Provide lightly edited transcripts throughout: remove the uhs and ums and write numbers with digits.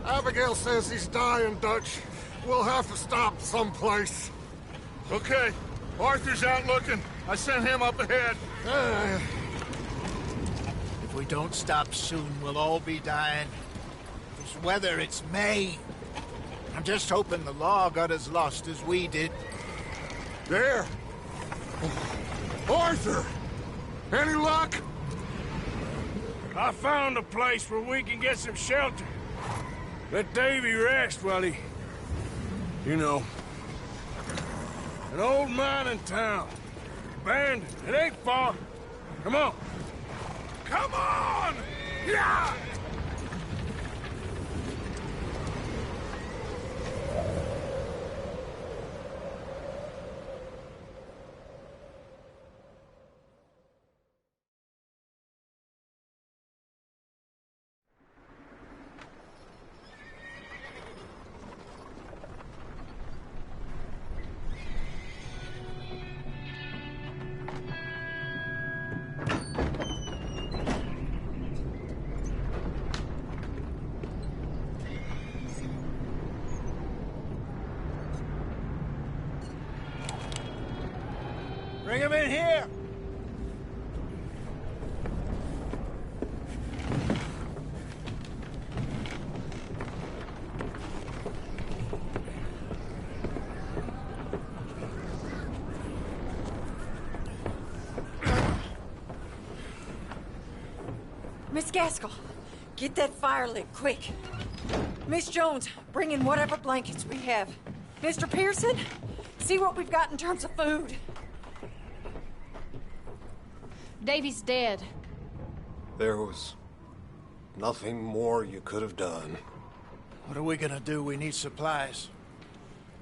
Abigail says he's dying, Dutch. We'll have to stop someplace. Okay. Arthur's out looking. I sent him up ahead. If we don't stop soon, we'll all be dying. This weather, it's May. I'm just hoping the law got as lost as we did. There! Arthur! Any luck? I found a place where we can get some shelter. Let Davy rest while he... You know. An old mining town. Abandoned. It ain't far. Come on. Come on! Yeah! Bring him in here! Miss Gaskell, get that fire lit, quick. Miss Jones, bring in whatever blankets we have. Mr. Pearson, see what we've got in terms of food. Davy's dead. There was nothing more you could have done. What are we gonna do? We need supplies.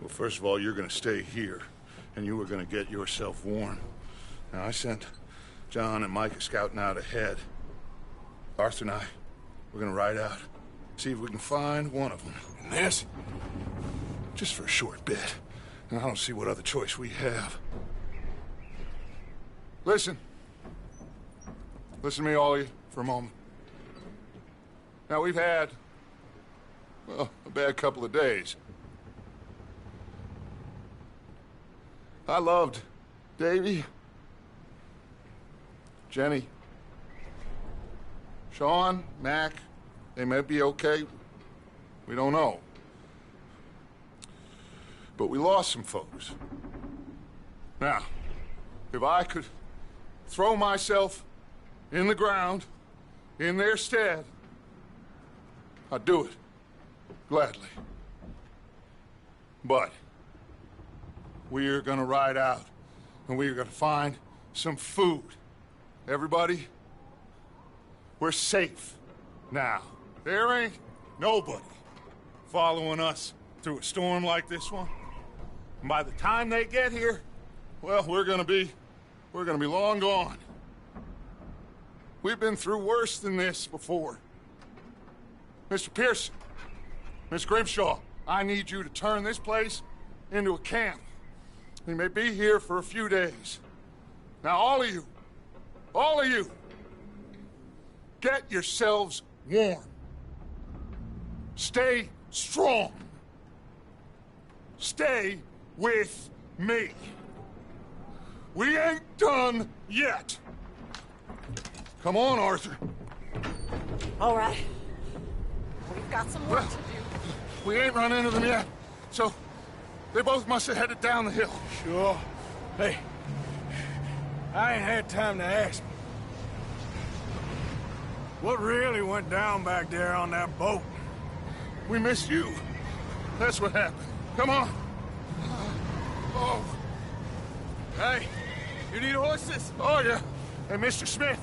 Well, first of all, you're gonna stay here, and you were gonna get yourself warm. Now, I sent John and Micah scouting out ahead. Arthur and I, we're gonna ride out, see if we can find one of them. And this? Just for a short bit. And I don't see what other choice we have. Listen. Listen to me, all of you, for a moment. Now, we've had, well, a bad couple of days. I loved Davy, Jenny, Sean, Mac. They may be okay. We don't know. But we lost some folks. Now, if I could throw myself in the ground, in their stead, I'd do it, gladly. But we're gonna ride out, and we're gonna find some food. Everybody, we're safe now. There ain't nobody following us through a storm like this one. And by the time they get here, well, we're gonna be long gone. We've been through worse than this before. Mr. Pearson, Miss Grimshaw, I need you to turn this place into a camp. We may be here for a few days. Now, all of you, get yourselves warm. Stay strong. Stay with me. We ain't done yet. Come on, Arthur. All right. We've got some work to do. We ain't run into them yet, so they both must have headed down the hill. Sure. Hey, I ain't had time to ask. What really went down back there on that boat? We missed you. That's what happened. Come on. Oh. Hey, you need horses? Oh, yeah. Hey, Mr. Smith,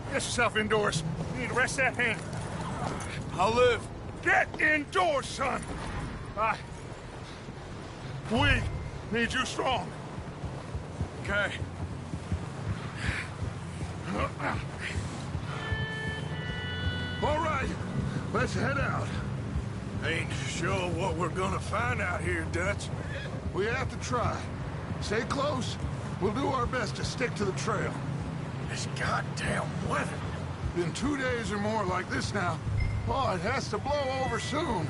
get yourself indoors. You need to rest that hand. I'll live. Get indoors, son. We need you strong. Okay. All right, let's head out. Ain't sure what we're gonna find out here, Dutch. We have to try. Stay close. We'll do our best to stick to the trail. This goddamn weather. Been 2 days or more like this now. Oh, it has to blow over soon.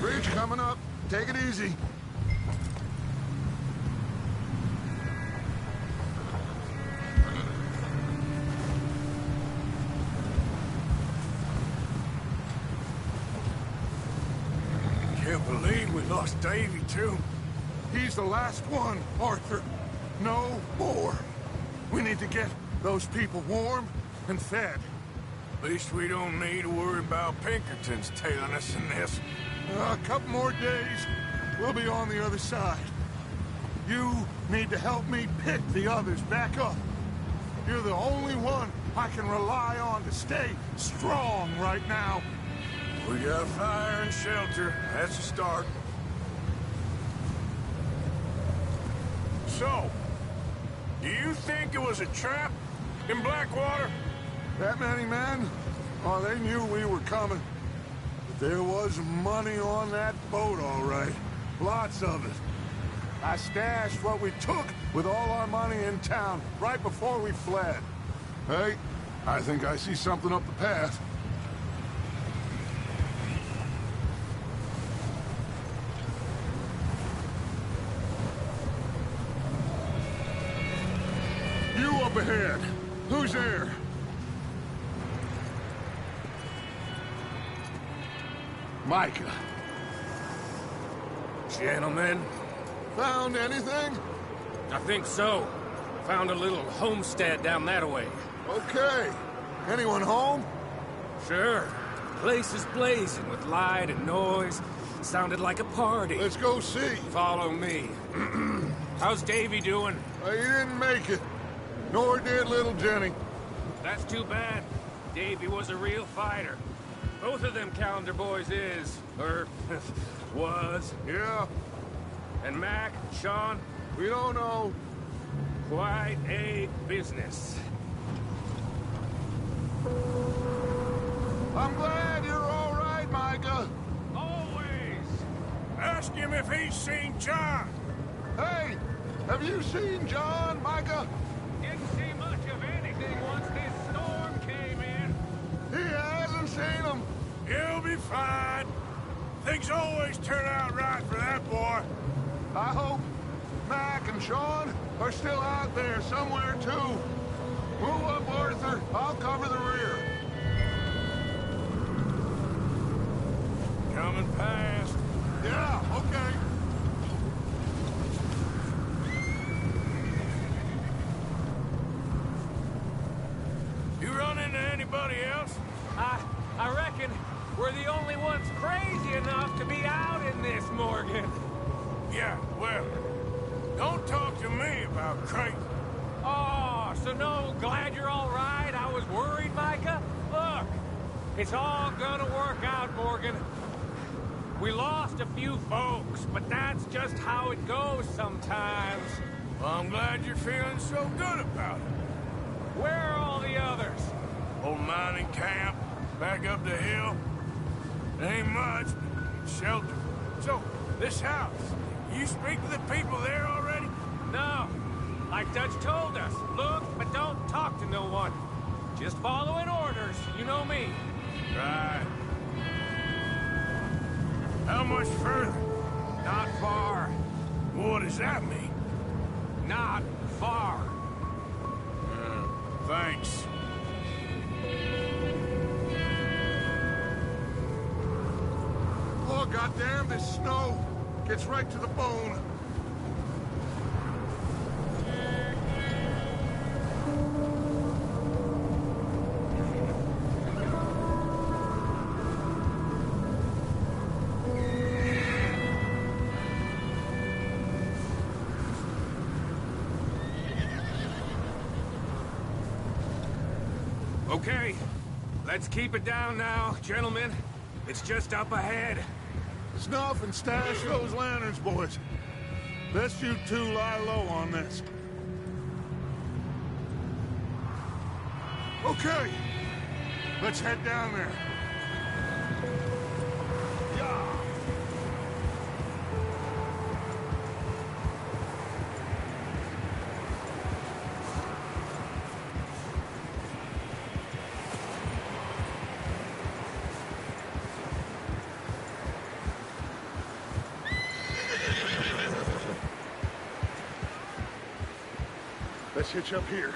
Bridge coming up. Take it easy. Can't believe we lost Davy, too. He's the last one, Arthur. No more. We need to get those people warm and fed. At least we don't need to worry about Pinkertons tailing us in this. A couple more days, we'll be on the other side. You need to help me pick the others back up. You're the only one I can rely on to stay strong right now. We got fire and shelter. That's a start. So, do you think it was a trap in Blackwater? That many men? Oh, they knew we were coming. But there was money on that boat, all right. Lots of it. I stashed what we took with all our money in town right before we fled. Hey, I think I see something up the path. You up ahead. Who's there? Micah. Gentlemen, Found anything? I think so. Found a little homestead down that way. Okay. Anyone home? Sure. Place is blazing with light and noise. Sounded like a party. Let's go see. Follow me. How's Davy doing? He didn't make it. Nor did little Jenny. That's too bad. Davy was a real fighter. Both of them calendar boys is, or was. Yeah, And Mac, Sean, we don't know. quite a business. I'm glad you're all right, Micah. Always. Ask him if he's seen John. Hey, have you seen John, Micah? Didn't see much of anything once this storm came in. He hasn't seen him. He'll be fine. Things always turn out right for that boy. I hope Mac and Sean are still out there somewhere, too. Move up, Arthur. I'll cover the rear. Coming past. Yeah, okay. You run into anybody else? I reckon we're the only ones crazy enough to be out in this, Morgan. Yeah, well, don't talk to me about crazy. Oh, so no, glad you're all right. I was worried, Micah. Look, it's all gonna work out, Morgan. We lost a few folks, but that's just how it goes sometimes. Well, I'm glad you're feeling so good about it. Where are all the others? Old mining camp, back up the hill. Ain't much, but shelter. So, this house, you speak to the people there already? No. Like Dutch told us, look, but don't talk to no one. Just following orders, you know me. Right. How much further? Not far. What does that mean? Not far. Thanks. Oh, goddamn, this snow gets right to the bone. Okay, let's keep it down now, gentlemen. It's just up ahead. Snuff and stash those lanterns, boys. Best you two lie low on this. Okay, let's head down there. Yeah. Let's hitch up here.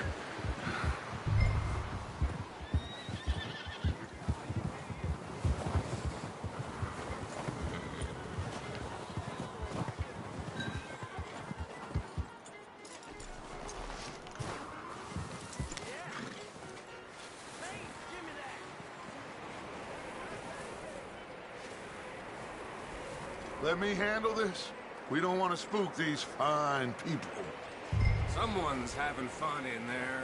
Let me handle this. We don't want to spook these fine people. Someone's having fun in there.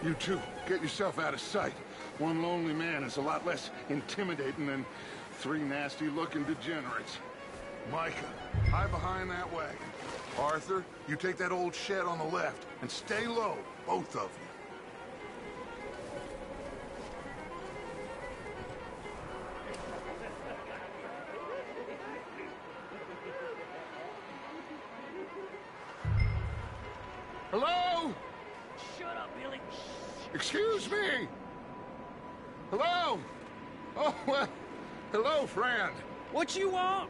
You two, get yourself out of sight. One lonely man is a lot less intimidating than three nasty-looking degenerates. Micah, hide behind that wagon. Arthur, you take that old shed on the left, and stay low, both of you. Hello? Shut up, Billy. Excuse me? Hello? Oh, well, hello, friend. What you want?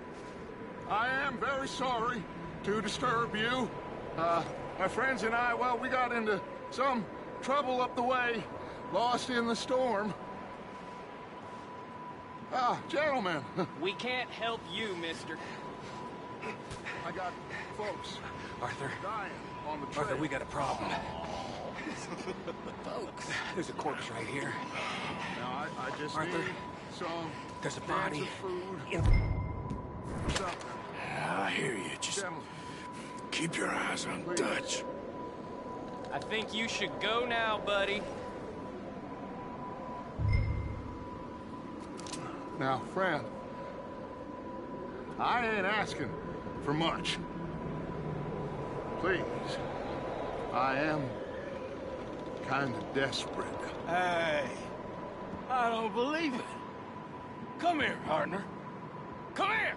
I am very sorry to disturb you. My friends and I, well, we got into some trouble up the way, lost in the storm. Gentlemen. We can't help you, mister. I got folks Arthur. dying on the trail. Arthur, we got a problem. Folks. There's a corpse right here. Now, I just Arthur, need some there's a cans body of food. in... Something. I hear you. Just Gentlemen. keep your eyes on Dutch. I think you should go now, buddy. Now, friend, I ain't asking for much. Please, I am kind of desperate. Hey, I don't believe it. Come here, partner. Come here.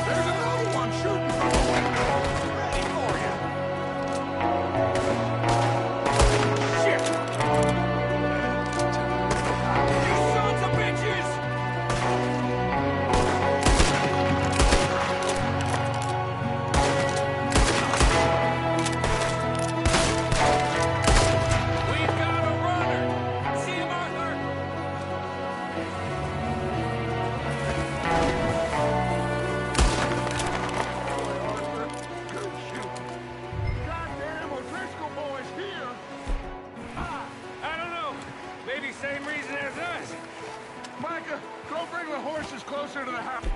There's another one shooting from the window. Ready for you. Shit! You sons of bitches! We've got a runner! See him, Arthur? Good shooting. Goddamn O'Driscoll boys here. I don't know. Maybe same reason as us. Micah, go bring the horses closer to the house.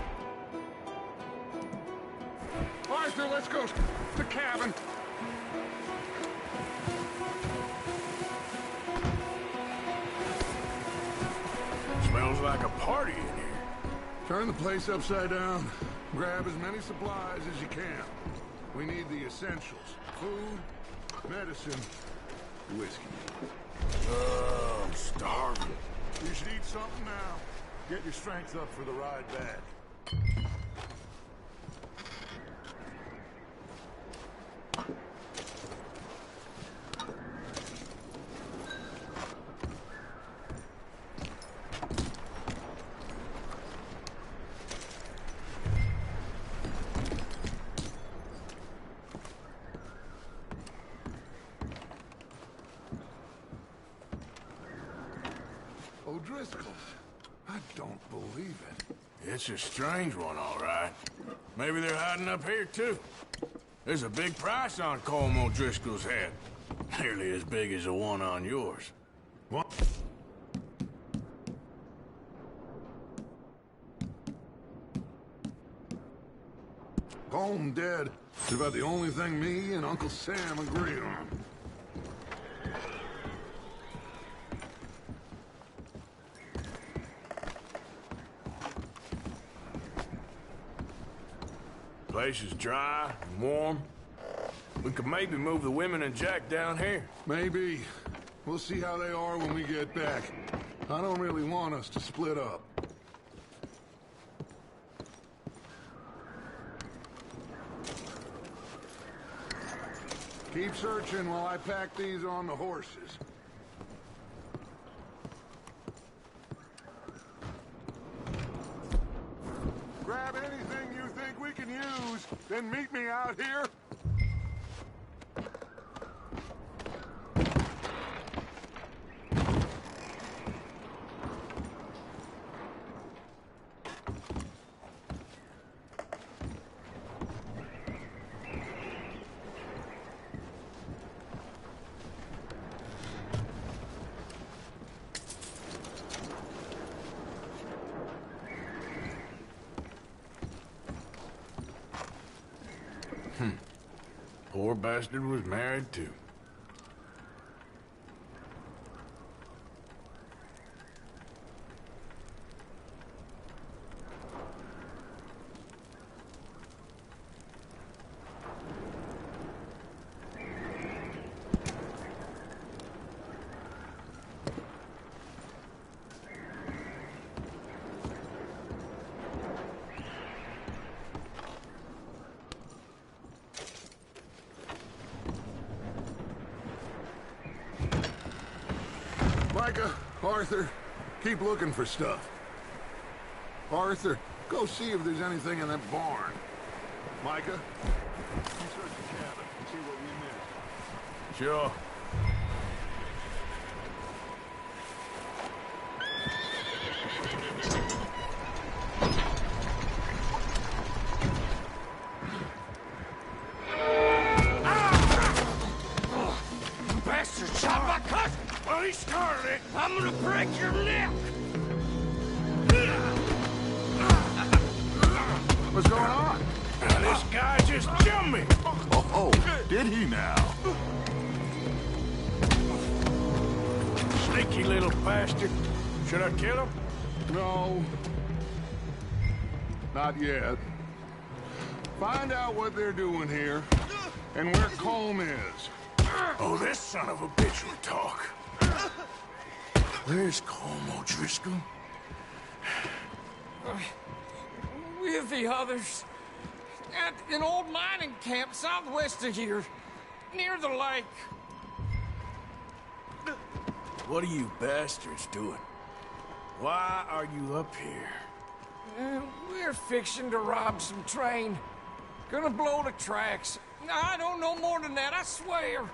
Arthur, let's go to the cabin. Smells like a party in here. Turn the place upside down. Grab as many supplies as you can. We need the essentials. Food, medicine, whiskey. I'm starving. You should eat something now. Get your strength up for the ride back. O'Driscoll's. I don't believe it. It's a strange one, all right. Maybe they're hiding up here, too. There's a big price on Colm O'Driscoll's head. Nearly as big as the one on yours. What? Colm dead. It's about the only thing me and Uncle Sam agree on. Place is dry and warm. We could maybe move the women and Jack down here. Maybe. We'll see how they are when we get back. I don't really want us to split up. Keep searching while I pack these on the horses. Grab anything you think we can use, then meet me out here. Poor bastard was married too. Micah, Arthur, keep looking for stuff. Arthur, go see if there's anything in that barn. Micah, you search the cabin and see what we missed. Sure. Bastard shot my cousin! Well, he started it. I'm gonna break your neck! What's going on? This guy just jumped me. Oh, did he now? Sneaky little bastard. Should I kill him? No. Not yet. Find out what they're doing here and where Colm is. Oh, this son of a bitch will talk. Where's Colm O'Driscoll? With the others. At an old mining camp southwest of here. Near the lake. What are you bastards doing? Why are you up here? We're fixing to rob some train. Gonna blow the tracks. I don't know more than that, I swear.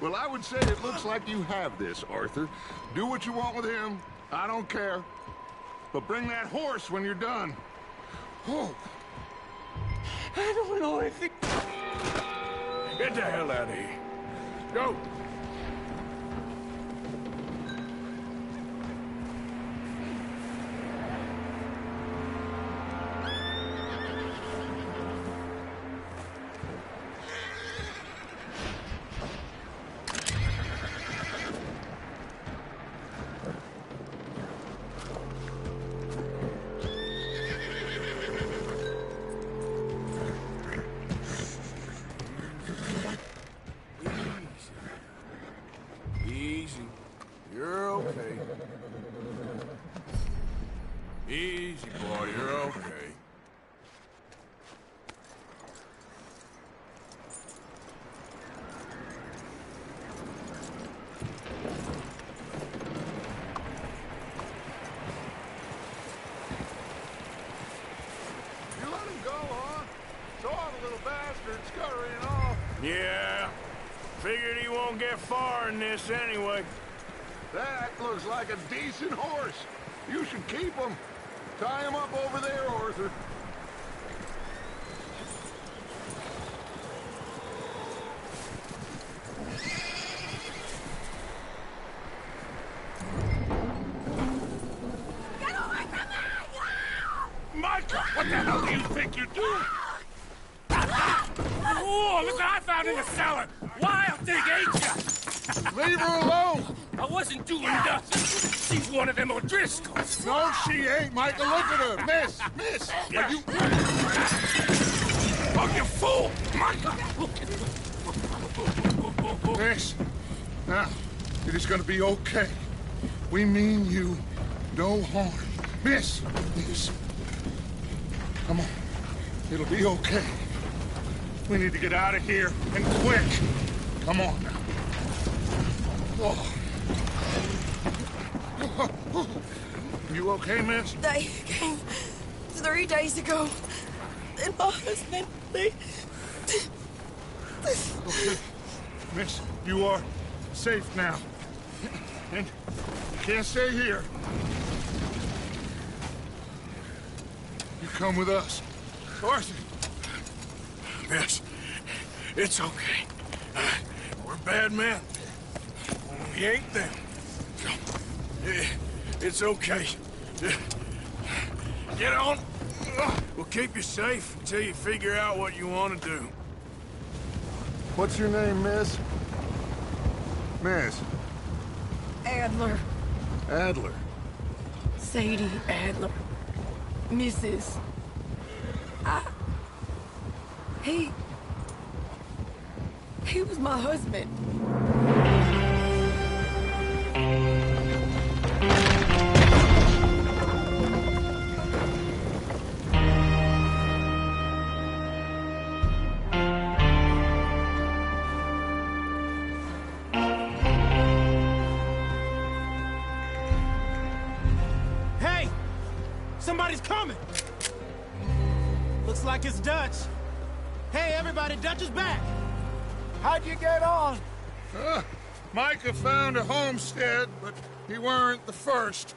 Well, I would say it looks like you have this, Arthur. Do what you want with him. I don't care. But bring that horse when you're done. Oh. I don't know anything. Get the hell out of here. Go. Easy. You're okay. Easy, boy. You're okay. You let him go, huh? Saw the little bastard scurrying off. Yeah. Figured he won't get far in this anyway. That looks like a decent horse. You should keep him. Tie him up over there, Arthur. Get away from me! Micah, what the hell do you think you're doing? Oh, look what I found in the cellar! Wild thing, ain't ya? Leave her alone! I wasn't doing nothing. She's one of them O'Driscolls. No, she ain't, Micah. Look at her. Miss. Are you... Oh, you fool! Miss. Now, It is gonna be okay. We mean you no harm. Miss! Come on. It'll be okay. We need to get out of here, and quick. Come on now. Oh. You okay, miss? They came 3 days ago. And my husband, they... Okay. Miss, you are safe now. And you can't stay here. You come with us. Arthur. Miss, it's okay. We're bad men. We ain't them. It's okay. Get on. We'll keep you safe until you figure out what you want to do. What's your name, miss? Miss? Adler. Adler. Sadie Adler. Mrs. He was my husband. Hey! Somebody's coming! Looks like it's Dutch. Hey, everybody, Dutch is back! How'd you get on? Micah found a homestead, but he weren't the first.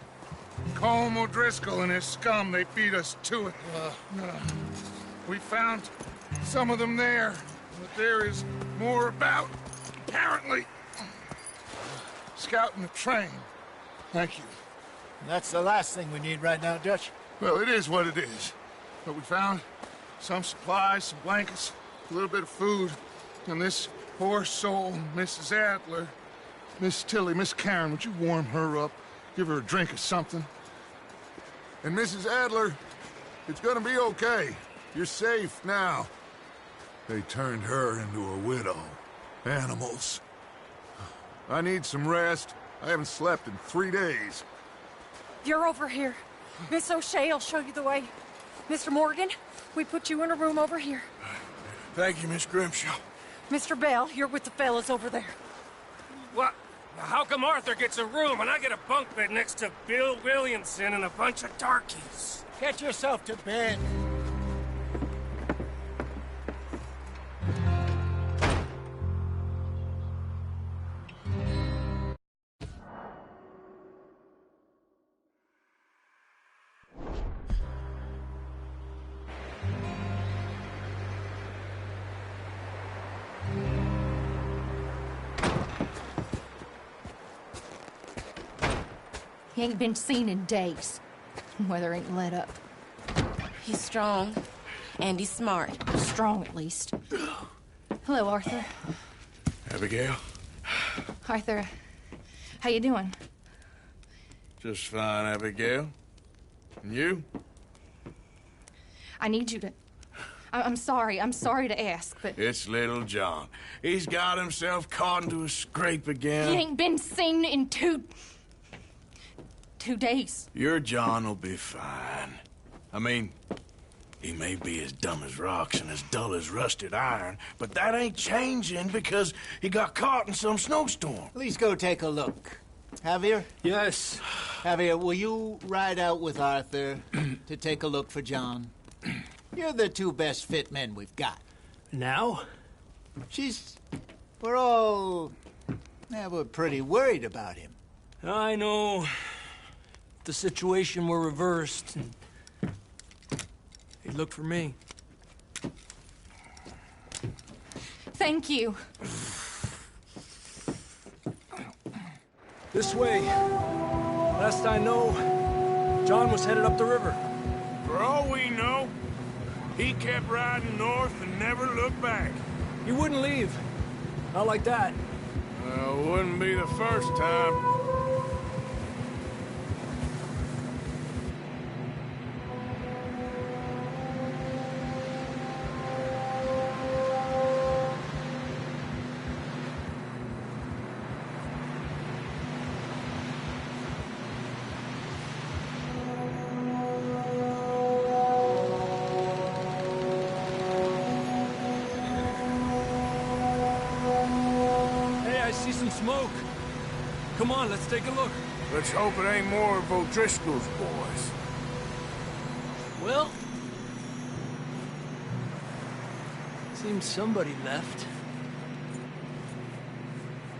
Colm O'Driscoll and his scum, they beat us to it. We found some of them there, but there is more about, apparently. Scouting the train. Thank you. That's the last thing we need right now, Dutch. Well, it is what it is. But we found some supplies, some blankets, a little bit of food, and this poor soul, Mrs. Adler, Miss Tilly, Miss Karen, would you warm her up? Give her a drink or something? And Mrs. Adler, it's gonna be okay. You're safe now. They turned her into a widow. Animals. I need some rest. I haven't slept in 3 days. You're over here. Miss O'Shea will show you the way. Mr. Morgan, we put you in a room over here. Thank you, Miss Grimshaw. Mr. Bell, you're with the fellas over there. What? How come Arthur gets a room and I get a bunk bed next to Bill Williamson and a bunch of darkies? Get yourself to bed. He ain't been seen in days. Weather ain't let up. He's strong, and he's smart. Strong, at least. Hello, Arthur. Abigail? Arthur, how you doing? Just fine, Abigail. And you? I need you to... I'm sorry to ask, but... It's little John. He's got himself caught into a scrape again. He ain't been seen in 2 days. Your John will be fine. I mean, he may be as dumb as rocks and as dull as rusted iron, but that ain't changing because he got caught in some snowstorm. Please go take a look. Javier? Yes. Javier, will you ride out with Arthur to take a look for John? You're the 2 best fit men we've got. Now? We're pretty worried about him. I know. If the situation were reversed, and he'd look for me. Thank you. This way. Last I know, John was headed up the river. For all we know, he kept riding north and never looked back. He wouldn't leave. Not like that. Well, wouldn't be the first time. Come on, let's take a look. Let's hope it ain't more of O'Driscoll's boys. Well... seems somebody left.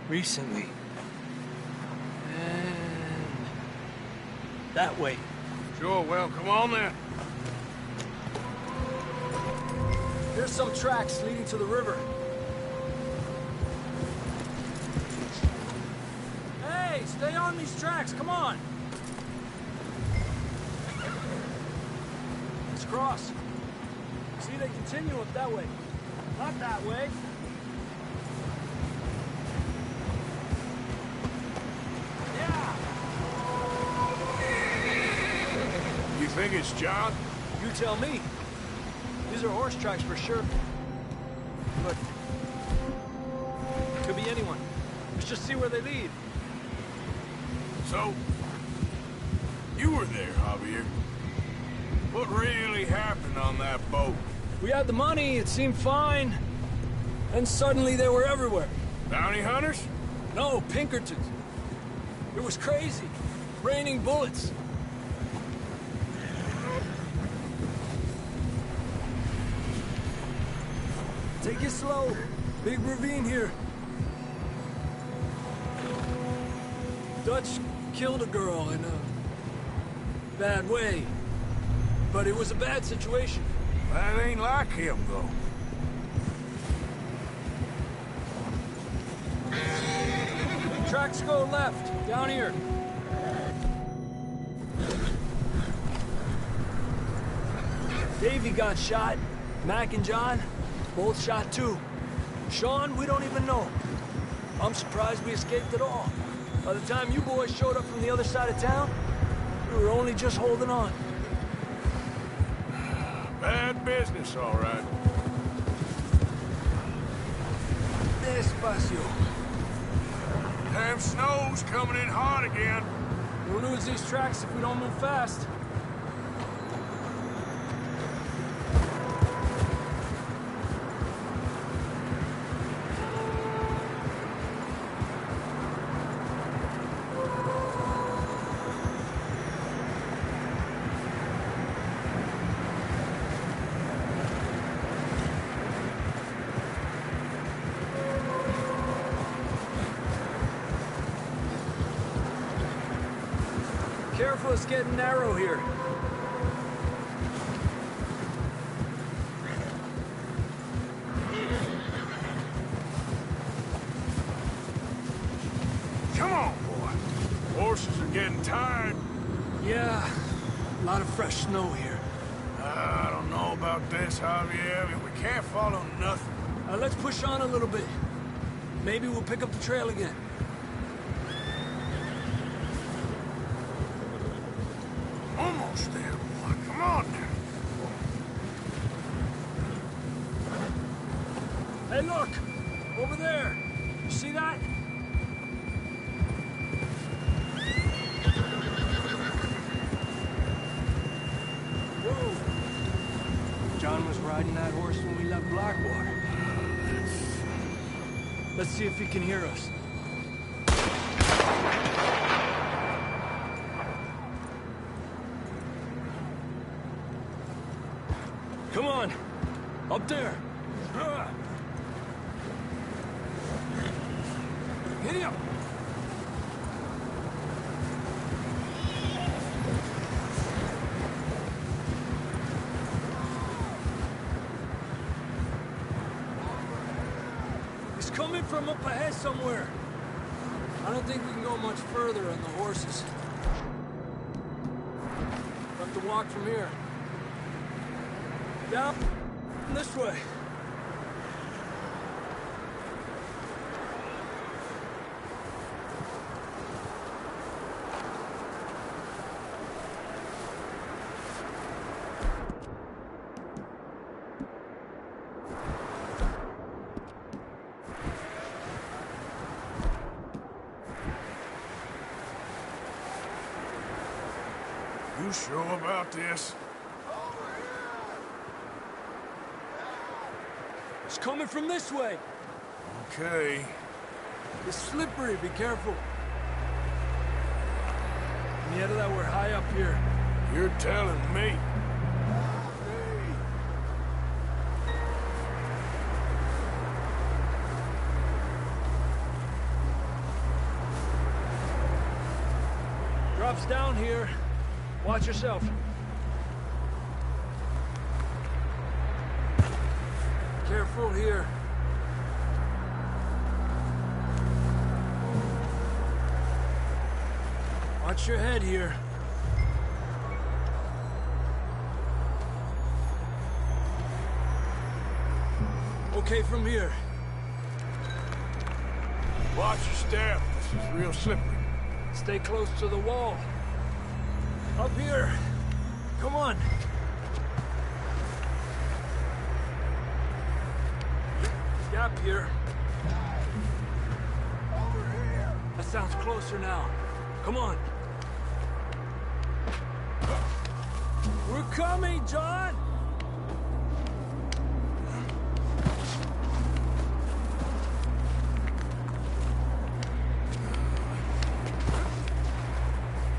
Recently. And... that way. Sure, well, come on then. Here's some tracks leading to the river. Hey, stay on these tracks, come on! Let's cross. See, they continue up that way. Not that way. Yeah! You think it's John? You tell me. These are horse tracks for sure. But... could be anyone. Let's just see where they lead. So... you were there, Javier. What really happened on that boat? We had the money, it seemed fine. And suddenly they were everywhere. Bounty hunters? No, Pinkertons. It was crazy. Raining bullets. Take it slow. Big ravine here. Dutch killed a girl in a bad way. But it was a bad situation. That ain't like him, though. Tracks go left, down here. Davey got shot. Mac and John, both shot too. Sean, we don't even know. I'm surprised we escaped at all. By the time you boys showed up from the other side of town, we were only just holding on. Bad business, all right. Despacio. Damn snow's coming in hot again. We'll lose these tracks if we don't move fast. Careful, it's getting narrow here. Come on, boy. Horses are getting tired. Yeah, a lot of fresh snow here. I don't know about this, Javier. We can't follow nothing. Let's push on a little bit. Maybe we'll pick up the trail again. Almost there, boy. Come on now. Hey, look! Over there! You see that? Whoa! John was riding that horse when we left Blackwater. Let's see if he can hear us. Come on! Up there! Giddy up! He's coming from up ahead somewhere. I don't think we can go much further on the horses. We'll have to walk from here. Down this way. You sure about this? It's coming from this way. Okay. It's slippery, be careful. Mierda, we're high up here. You're telling me. Drops down here. Watch yourself. Careful here. Watch your head here. Okay from here. Watch your step. This is real slippery. Stay close to the wall. Up here. Come on. Gap here. Over here. That sounds closer now. Come on. We're coming, John!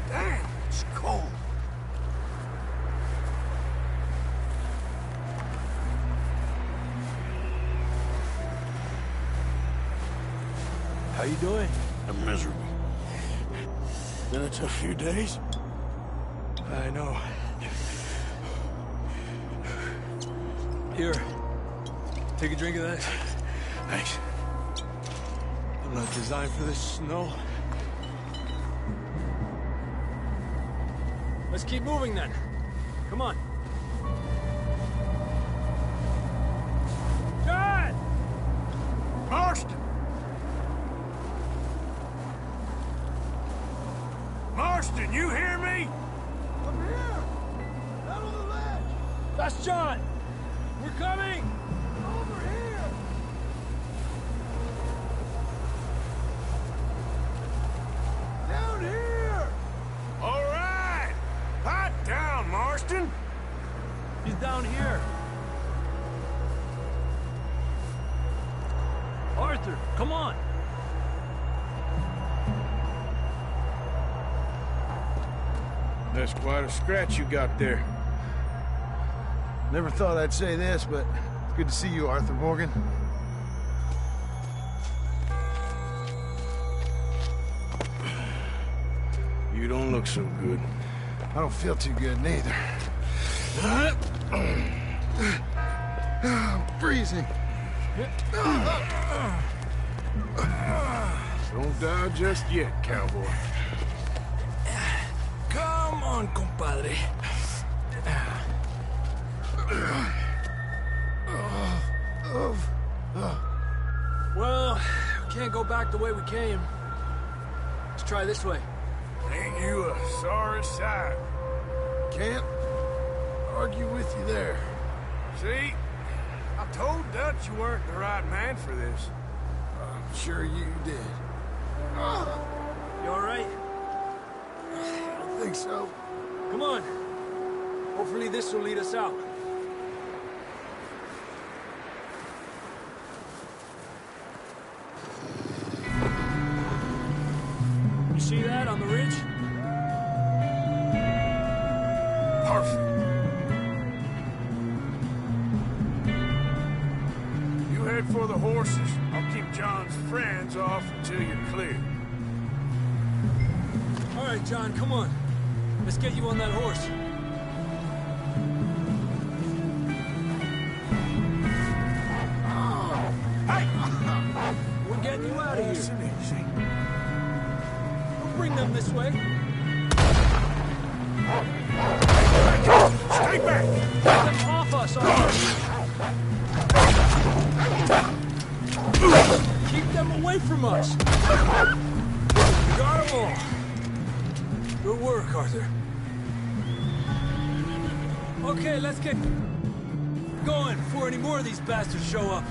Damn, it's cold. How you doing? I'm miserable. Been a tough few days. I know. Here. Take a drink of that. Thanks. I'm not designed for this snow. Let's keep moving then. Come on. John! Marston! Marston, you hear me? I'm here! Down on the ledge! That's John! We're coming! Over here! Down here! All right! Hot down, Marston! He's down here. Arthur, come on! That's quite a scratch you got there. Never thought I'd say this, but it's good to see you, Arthur Morgan. You don't look so good. I don't feel too good, neither. I'm freezing. Don't die just yet, cowboy. Come on, compadre. Well, we can't go back the way we came. Let's try this way. Ain't you a sorry sight? Can't argue with you there. See? I told Dutch you weren't the right man for this. I'm sure you did. You all right? I don't think so. Come on. Hopefully this will lead us out. You see that on the ridge? Perfect. You head for the horses. I'll keep John's friends off until you're clear. All right, John, come on. Let's get you on that horse. Hey! We're getting you out of here. We'll bring them this way. Stay back! Get them off us, Keep them away from us. We got them all. Good work, Arthur. Okay, let's get going before any more of these bastards show up.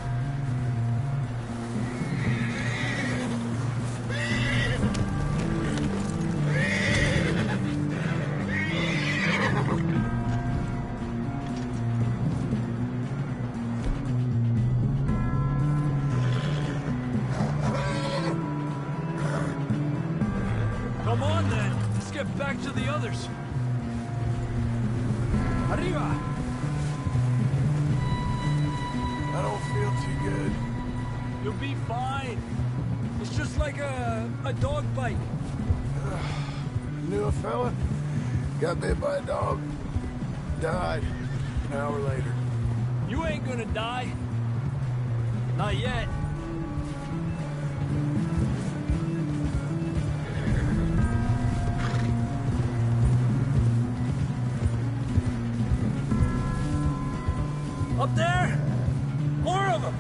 Come on, then. Let's get get back to the others. Arriba! I don't feel too good. You'll be fine. It's just like a dog bite. Knew a fella, got bit by a dog, died an hour later. You ain't gonna die. Not yet. Up there? More of them!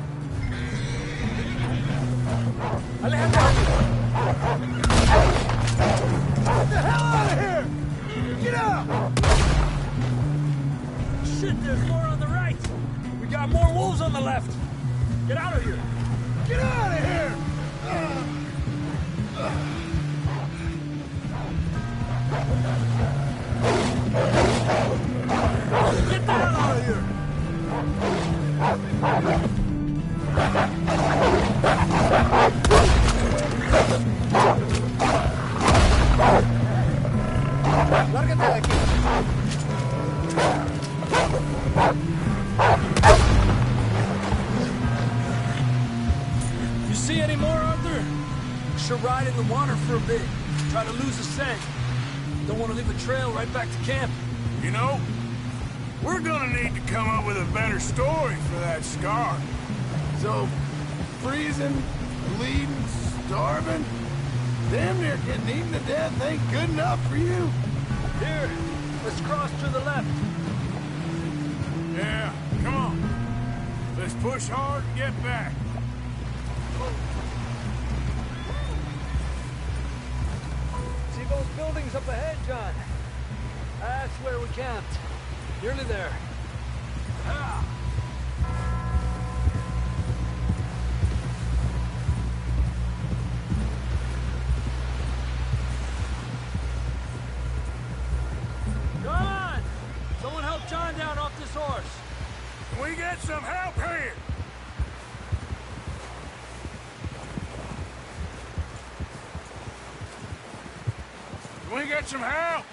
Alejandro! Get the hell out of here! Get out! Shit, there's more on the right! We got more wolves on the left! Get out of here! Get out of here! Get the hell out of here! Lárgate de aquí. You see any more, Arthur? Should ride in the water for a bit. Try to lose the scent. Don't want to leave a trail right back to camp. You know, we're gonna need to come up with a better story for that scar. So, freezing, bleeding, starving, damn near getting eaten to death ain't good enough for you? Here, let's cross to the left. Yeah, come on. Let's push hard and get back. See those buildings up ahead, John? That's where we camped. Nearly there. Ah. Come on! Someone help John down off this horse. Can we get some help here? Can we get some help?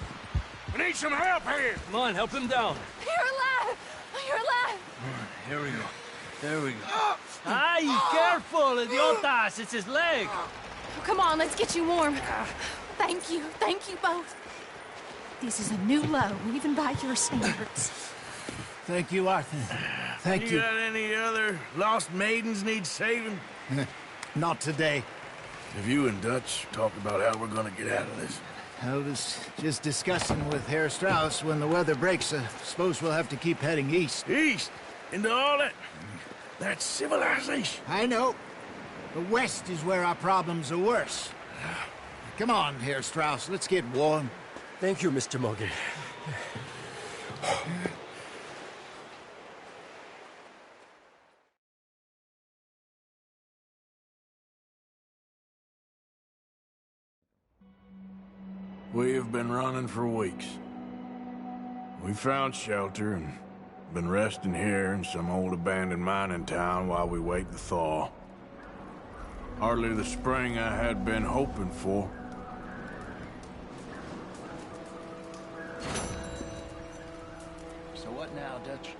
We need some help here! Come on, help him down. You're alive! You're alive! Here we go. There we go. Ay, careful, idiotas! It's his leg. Oh, come on, let's get you warm. Thank you both. This is a new low, even by your standards. Thank you, Arthur. Thank you. You got any other lost maidens need saving? Not today. Have you and Dutch talked about how we're gonna get out of this? I was just discussing with Herr Strauss when the weather breaks. I suppose we'll have to keep heading east. East? Into all that civilization? I know. The west is where our problems are worse. Come on, Herr Strauss, let's get warm. Thank you, Mr. Morgan. We have been running for weeks. We found shelter and been resting here in some old abandoned mining town while we wait the thaw. Hardly the spring I had been hoping for. So what now, Dutch?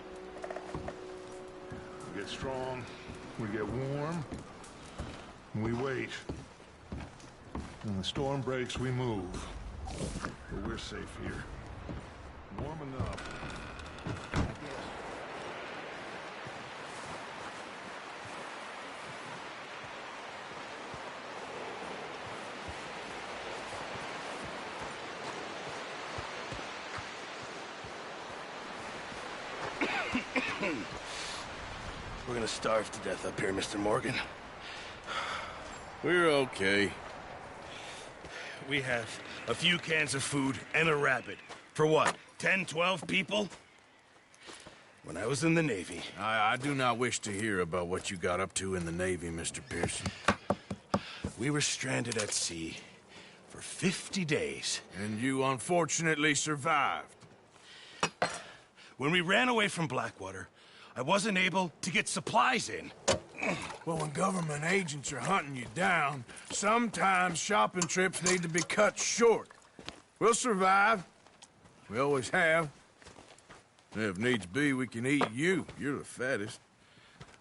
We get strong, we get warm, and we wait. When the storm breaks, we move. But we're safe here. Warm enough. We're gonna starve to death up here, Mr. Morgan. We're okay. We have a few cans of food and a rabbit. For what, 10, 12 people? When I was in the Navy... I do not wish to hear about what you got up to in the Navy, Mr. Pearson. We were stranded at sea for 50 days. And you unfortunately survived. When we ran away from Blackwater, I wasn't able to get supplies in. Well, when government agents are hunting you down, sometimes shopping trips need to be cut short. We'll survive. We always have. If needs be, we can eat you. You're the fattest.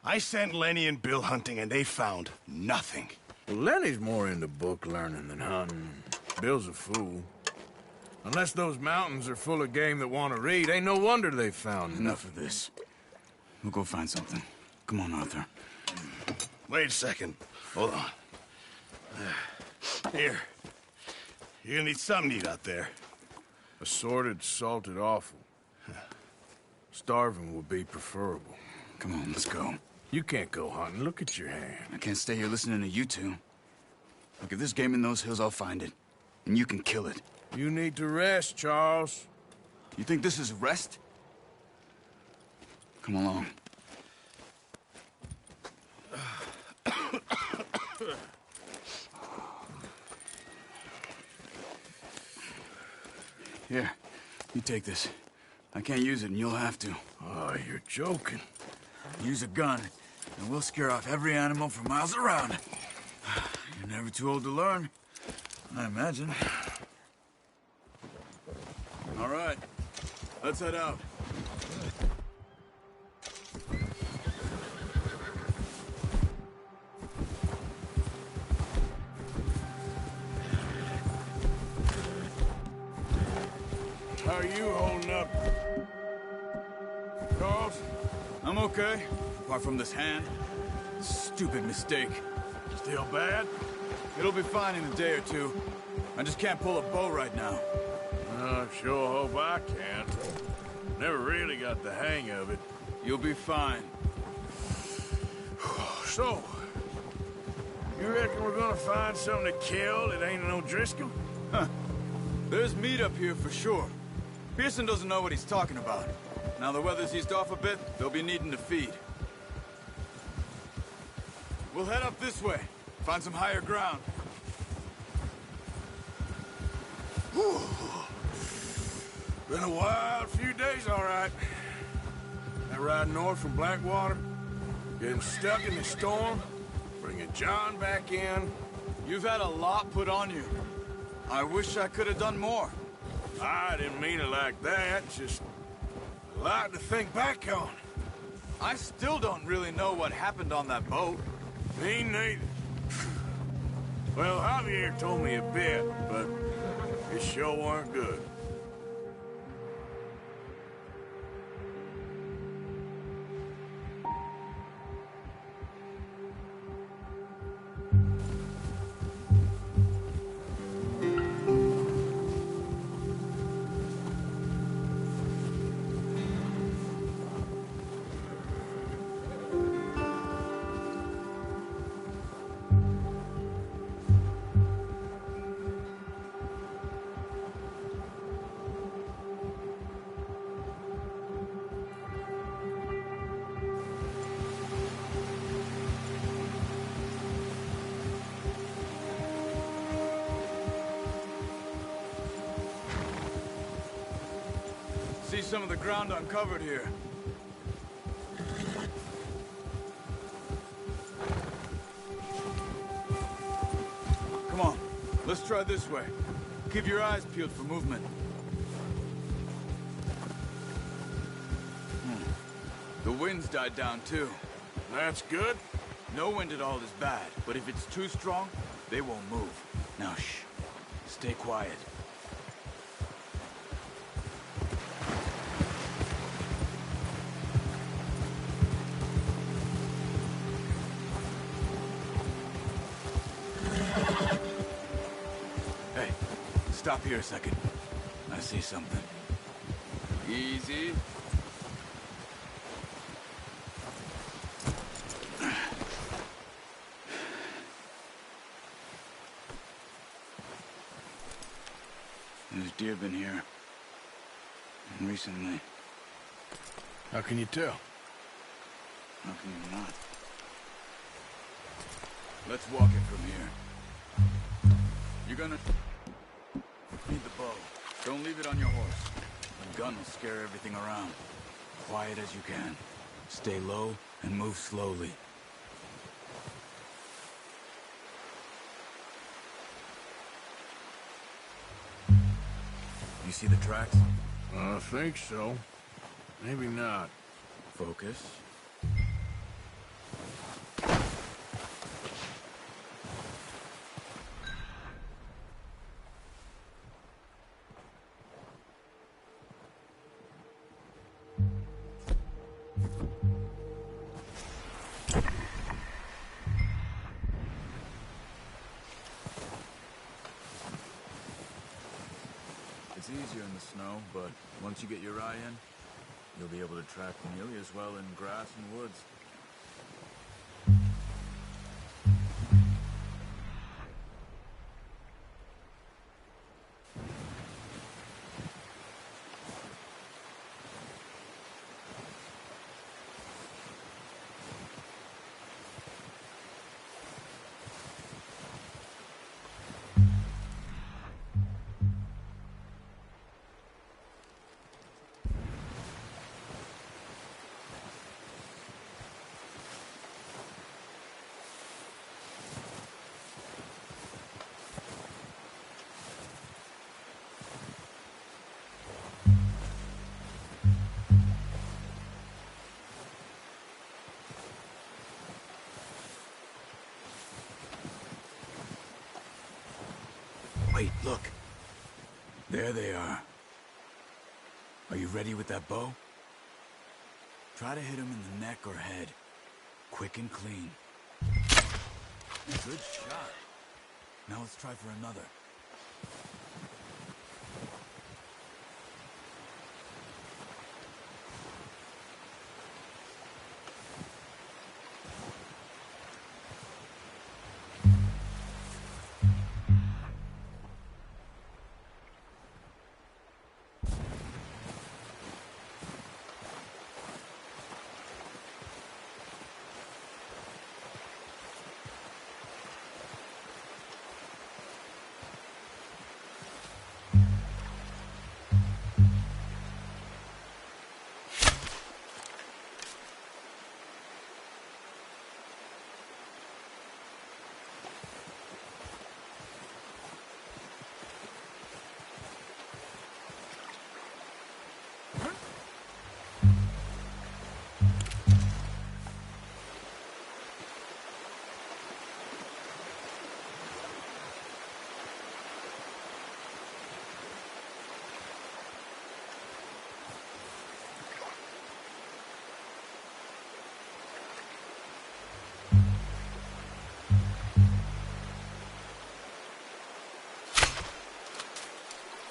I sent Lenny and Bill hunting, and they found nothing. Well, Lenny's more into book learning than hunting. Bill's a fool. Unless those mountains are full of game that want to read, ain't no wonder they found Enough of this. We'll go find something. Come on, Arthur. Wait a second. Hold on. Here. You're gonna need something to eat out there. Assorted, salted offal. Starving would be preferable. Come on, let's go. You can't go hunting. Look at your hand. I can't stay here listening to you two. Look, if there's game in those hills, I'll find it. And you can kill it. You need to rest, Charles. You think this is rest? Come along. Here, you take this. I can't use it, and you'll have to. Oh, you're joking. Use a gun, and we'll scare off every animal for miles around. You're never too old to learn, I imagine. All right, let's head out. How are you holding up? Charles? I'm okay, apart from this hand. Stupid mistake. Still bad? It'll be fine in a day or two. I just can't pull a bow right now. I sure hope I can. Never really got the hang of it. You'll be fine. So, you reckon we're gonna find something to kill that ain't no Driscoll? Huh. There's meat up here for sure. Pearson doesn't know what he's talking about. Now the weather's eased off a bit, they'll be needing to feed. We'll head up this way, find some higher ground. Whew. Been a wild few days, all right. That ride north from Blackwater, getting stuck in the storm, bringing John back in. You've had a lot put on you. I wish I could have done more. I didn't mean it like that, just a lot to think back on. I still don't really know what happened on that boat. Me neither. Well, Javier told me a bit, but it sure weren't good. See some of the ground uncovered here. Come on, let's try this way. Keep your eyes peeled for movement. The wind's died down too. That's good. No wind at all is bad, but if it's too strong, they won't move. Now shh, stay quiet. Stop here a second. I see something. Easy. There's deer been here. Recently. How can you tell? How can you not? Let's walk it from here. You're gonna... need the bow. Don't leave it on your horse. The gun will scare everything around. Quiet as you can. Stay low and move slowly. You see the tracks? I think so. Maybe not. Focus. It's easier in the snow, but once you get your eye in, you'll be able to track nearly as well in grass and woods. Wait, look. There they are. Are you ready with that bow? Try to hit him in the neck or head. Quick and clean. Good shot. Now let's try for another.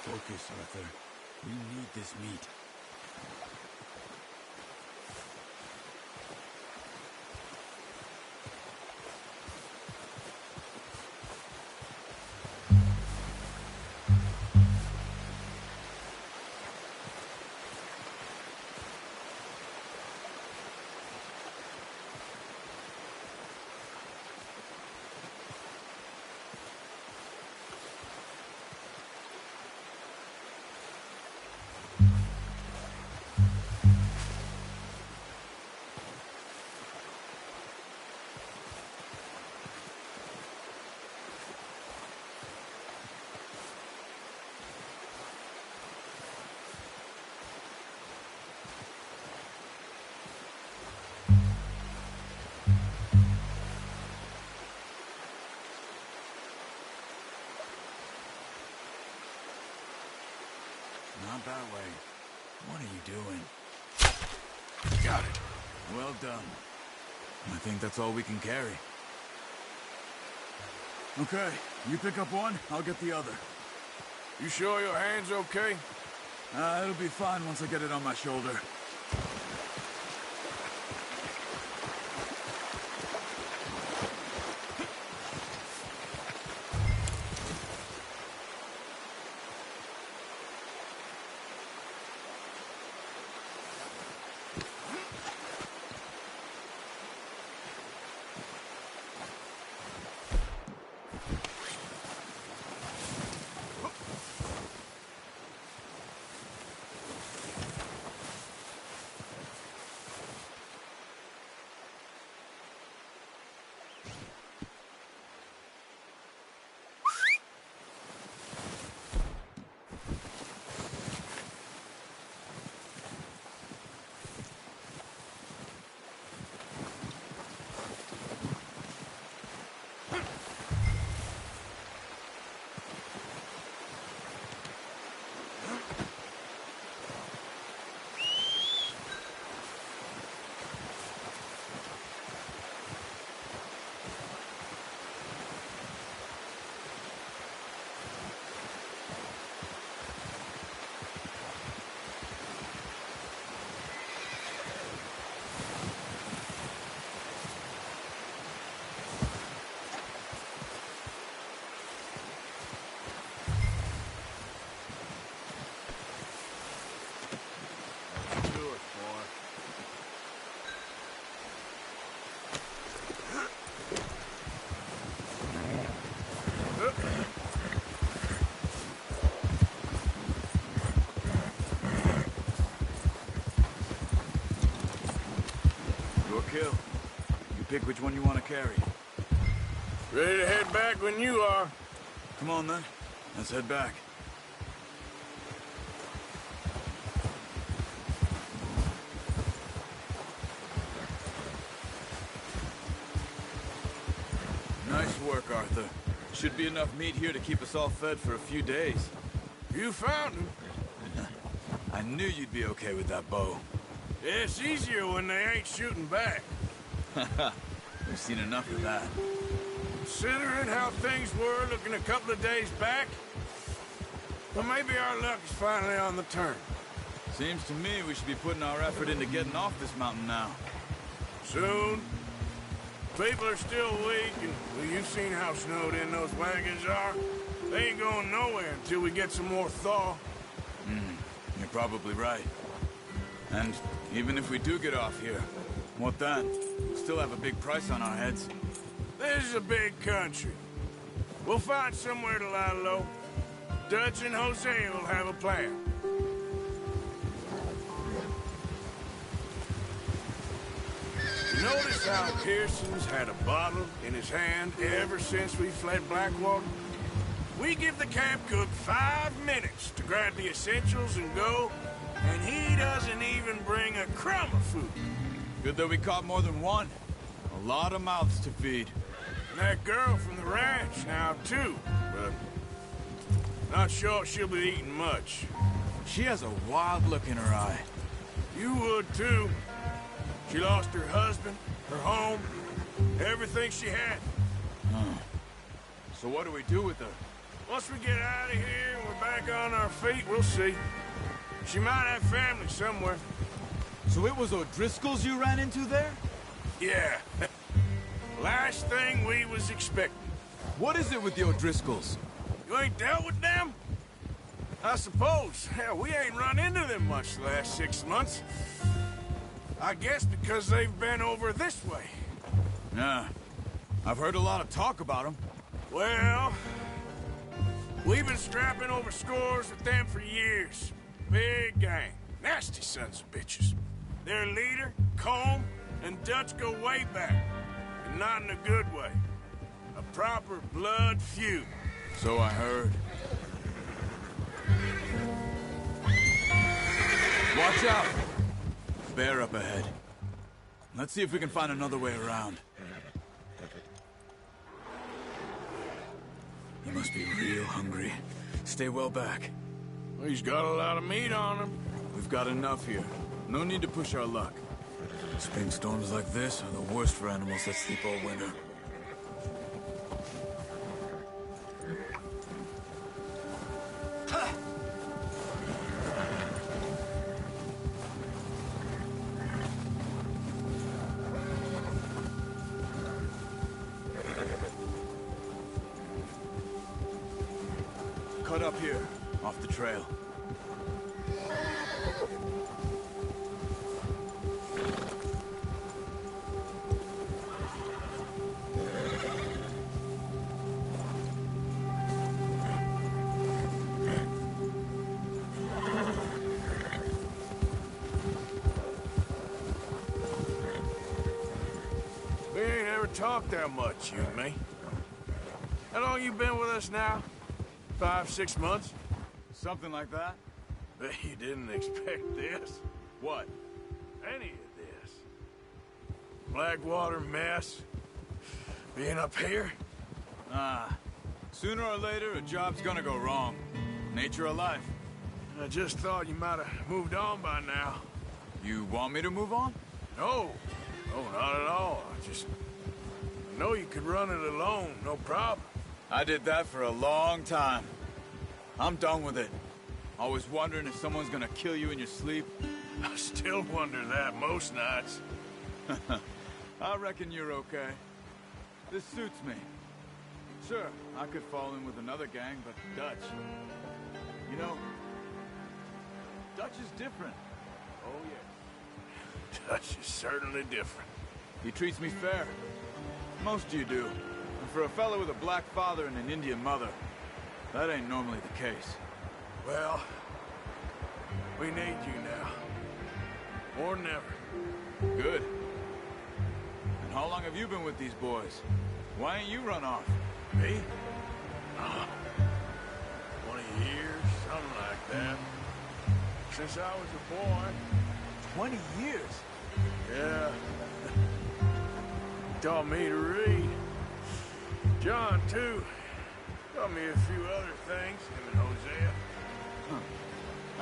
Focus, Arthur. We need this meat. Not that way. What are you doing? Got it. Well done. I think that's all we can carry. Okay, you pick up one, I'll get the other. You sure your hand's okay? It'll be fine once I get it on my shoulder. pick which one you want to carry. Ready to head back when you are. Come on, then. Let's head back. Nice work, Arthur. Should be enough meat here to keep us all fed for a few days. You found him. I knew you'd be okay with that bow. Yeah, it's easier when they ain't shooting back. We've seen enough of that. Considering how things were looking a couple of days back, well, maybe our luck is finally on the turn. Seems to me we should be putting our effort into getting off this mountain now. Soon. People are still weak, and well, you've seen how snowed in those wagons are. They ain't going nowhere until we get some more thaw. You're probably right. And even if we do get off here, what then? We'll still have a big price on our heads. This is a big country. We'll find somewhere to lie low. Dutch and Jose will have a plan. You notice how Pearson's had a bottle in his hand ever since we fled Blackwater? We give the camp cook 5 minutes to grab the essentials and go, and he doesn't even bring a crumb of food. Good that we caught more than one. A lot of mouths to feed. And that girl from the ranch now, too, but not sure she'll be eating much. She has a wild look in her eye. You would, too. She lost her husband, her home, everything she had. So what do we do with her? Once we get out of here and we're back on our feet, we'll see. She might have family somewhere. So it was O'Driscoll's you ran into there? Yeah. Last thing we was expecting. What is it with the O'Driscolls? You ain't dealt with them? I suppose. Hell, we ain't run into them much the last 6 months. I guess because they've been over this way. Yeah. I've heard a lot of talk about them. Well, we've been scrapping over scores with them for years. Big gang. Nasty sons of bitches. Their leader, Combe, and Dutch go way back. And not in a good way. A proper blood feud. So I heard. Watch out! Bear up ahead. Let's see if we can find another way around. He must be real hungry. Stay well back. Well, he's got a lot of meat on him. We've got enough here. No need to push our luck. Spring storms like this are the worst for animals that sleep all winter. Cut up here, off the trail. We ain't ever talked that much, you and me. How long you been with us now? 5, 6 months? Something like that? Bet you didn't expect this. What? Any of this. Blackwater mess. Being up here? Sooner or later, a job's gonna go wrong. Nature of life. I just thought you might have moved on by now. You want me to move on? No. No, not at all. I know you could run it alone, no problem. I did that for a long time. I'm done with it. Always wondering if someone's gonna kill you in your sleep. I still wonder that most nights. I reckon you're okay. This suits me. Sure, I could fall in with another gang, but Dutch... You know, Dutch is different. Oh, yeah. Dutch is certainly different. He treats me fair. Most of you do. And for a fellow with a black father and an Indian mother, that ain't normally the case. Well, we need you now. More than ever. Good. How long have you been with these boys? Why ain't you run off? Me? 20 years, something like that. Since I was a boy. 20 years? Yeah. He taught me to read. John, too. Taught me a few other things, him and Hosea.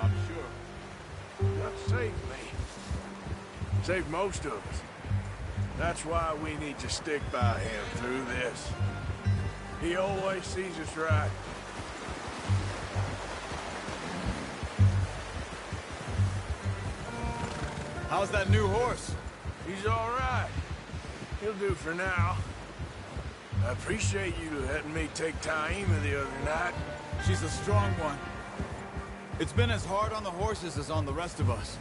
I'm sure. Not saved me. Saved most of us. That's why we need to stick by him through this. He always sees us right. How's that new horse? He's all right. He'll do for now. I appreciate you letting me take Taima the other night. She's a strong one. It's been as hard on the horses as on the rest of us.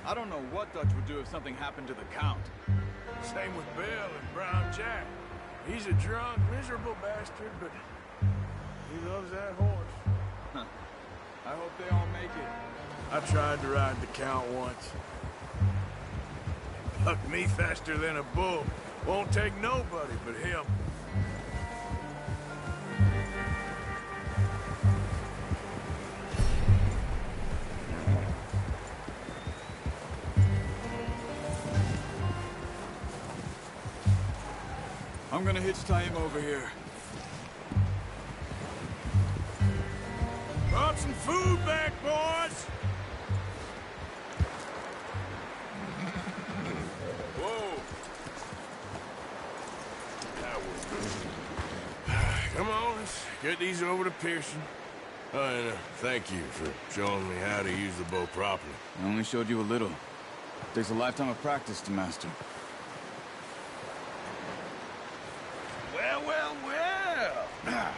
I don't know what Dutch would do if something happened to the Count. Same with Bill and Brown Jack. He's a drunk, miserable bastard, but he loves that horse. I hope they all make it. I tried to ride the Count once. Bucked me faster than a bull. Won't take nobody but him. I'm gonna hitch Taima over here. Brought some food back, boys! Whoa! That was good. Come on, let's get these over to Pearson. Oh, and thank you for showing me how to use the bow properly. I only showed you a little. Takes a lifetime of practice to master. Well, well, well!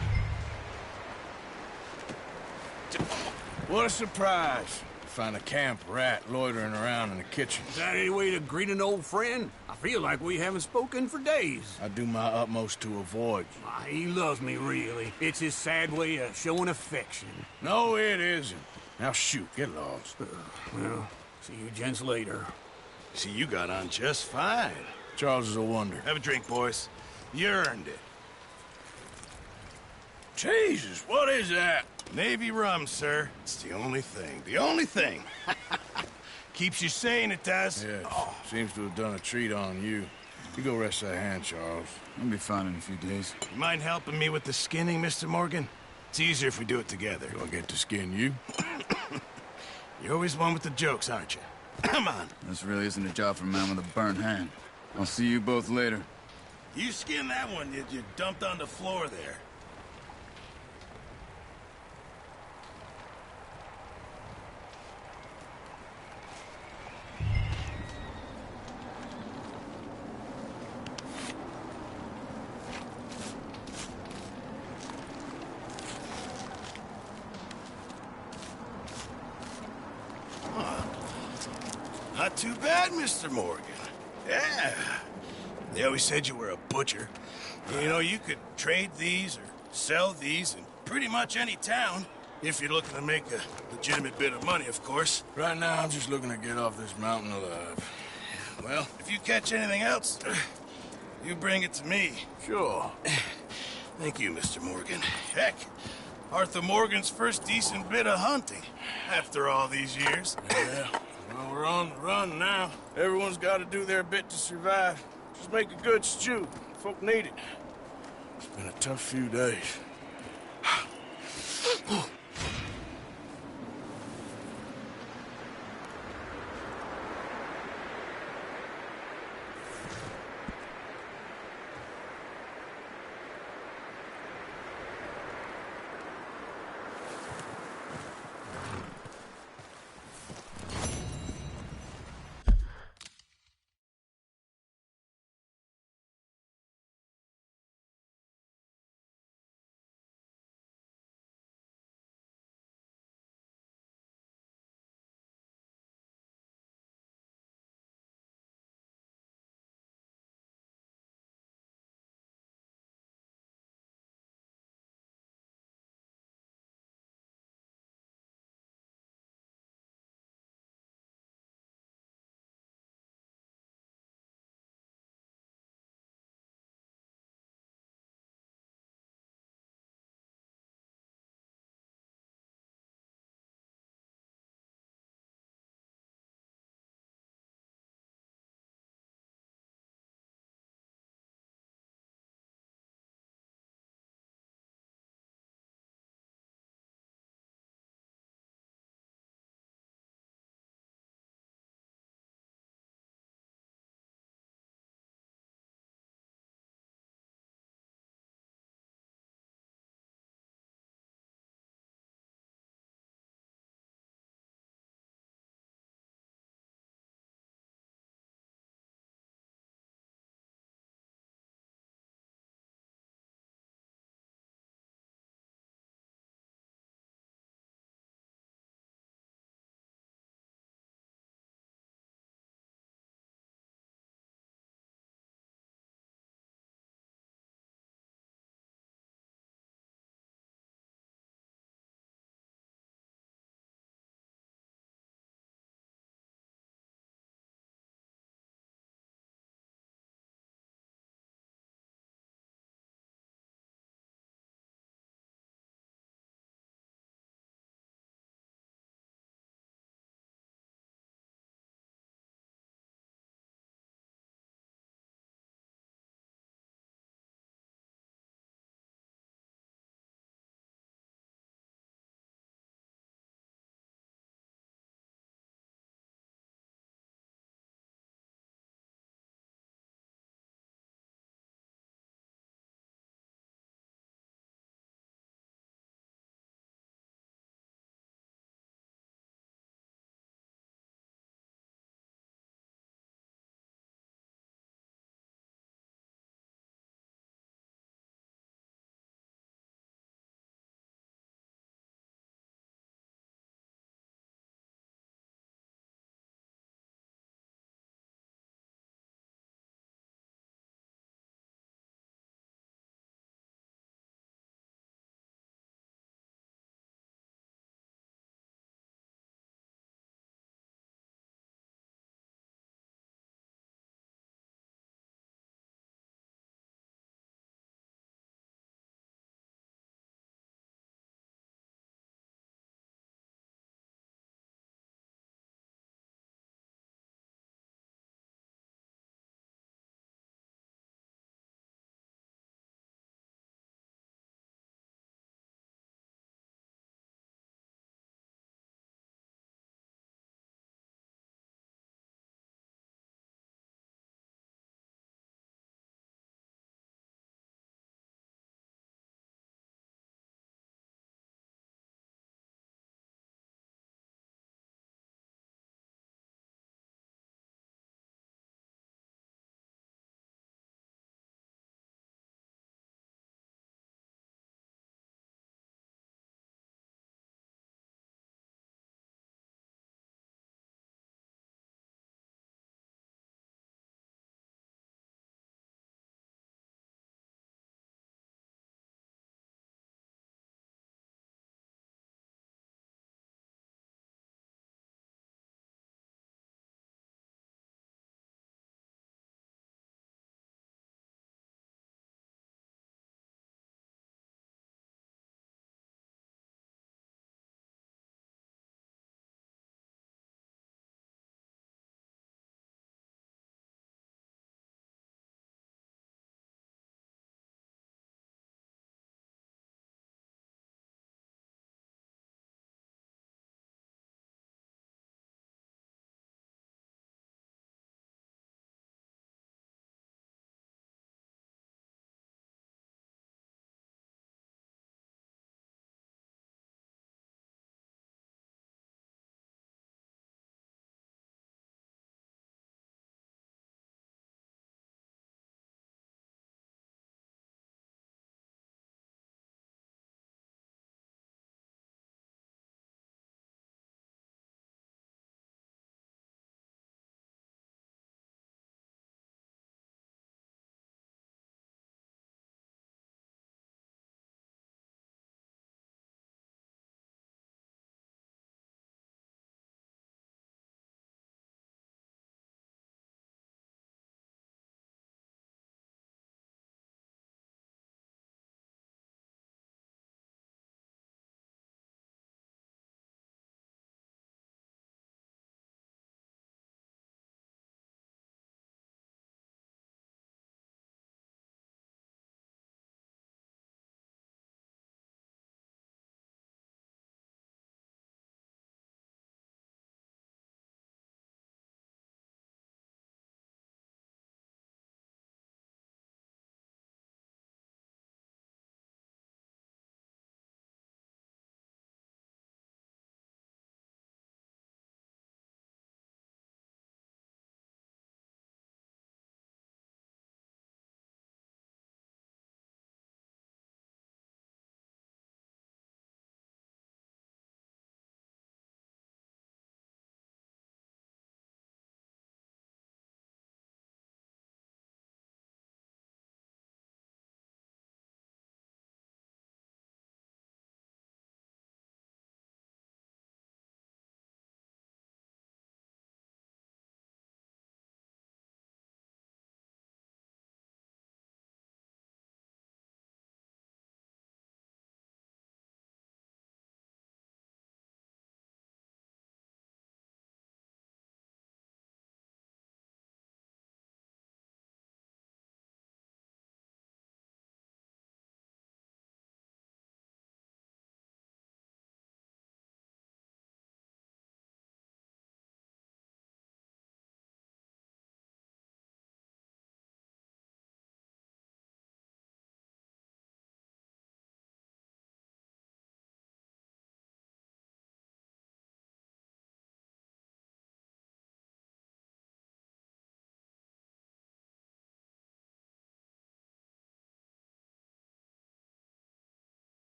What a surprise. Find a camp rat loitering around in the kitchen. Is that any way to greet an old friend? I feel like we haven't spoken for days. I do my utmost to avoid you. He loves me, really. It's his sad way of showing affection. No, it isn't. Now shoot, get lost. Well, see you gents later. See, you got on just fine. Charles is a wonder. Have a drink, boys. You earned it. Jesus, what is that? Navy rum, sir. It's the only thing. The only thing. Keeps you sane, it does. Yes. Seems to have done a treat on you. You go rest that hand, Charles. I'll be fine in a few days. You mind helping me with the skinning, Mr. Morgan? It's easier if we do it together. Do I get to skin you? You're always one with the jokes, aren't you? Come on. This really isn't a job for a man with a burnt hand. I'll see you both later. You skinned that one you dumped on the floor there. Not too bad, Mr. Morgan. Yeah. They always said you were a butcher. You know, you could trade these or sell these in pretty much any town, if you're looking to make a legitimate bit of money, of course. Right now, I'm just looking to get off this mountain alive. Well, if you catch anything else, you bring it to me. Sure. Thank you, Mr. Morgan. Heck, Arthur Morgan's first decent bit of hunting, after all these years. Yeah. Well, we're on the run now. Everyone's got to do their bit to survive. Just make a good stew. Folk need it. It's been a tough few days.